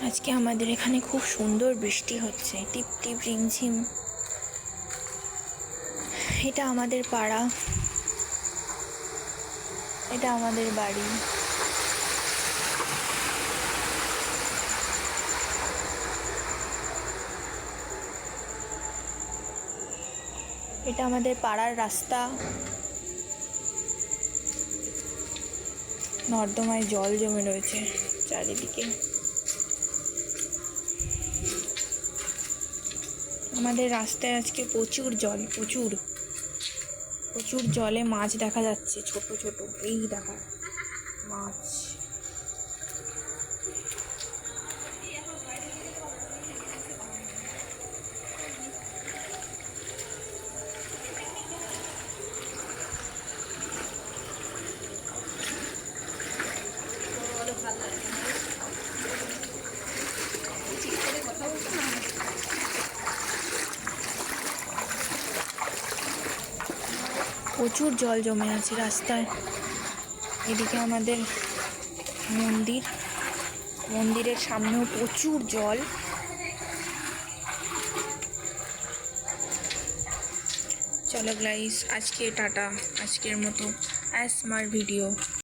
আজকে আমাদের এখানে খুব সুন্দর বৃষ্টি হচ্ছে, টিপ টিপ রিমঝিম। এটা আমাদের পাড়া, এটা আমাদের বাড়ি। এটা আমাদের পাড়ার রাস্তা। নর্দমায় জল জমে রয়েছে চারিদিকে। আমাদের রাস্তায় আজকে প্রচুর জল, প্রচুর প্রচুর জলে মাছ দেখা যাচ্ছে, ছোট ছোট। এই দেখা মাছ। প্রচুর জল জমে আছে রাস্তায়। এদিকে আমাদের মন্দির, মন্দিরের সামনেও প্রচুর জল। চলো গাইস, আজকে টাটা, আজকের মতো ASMR ভিডিও।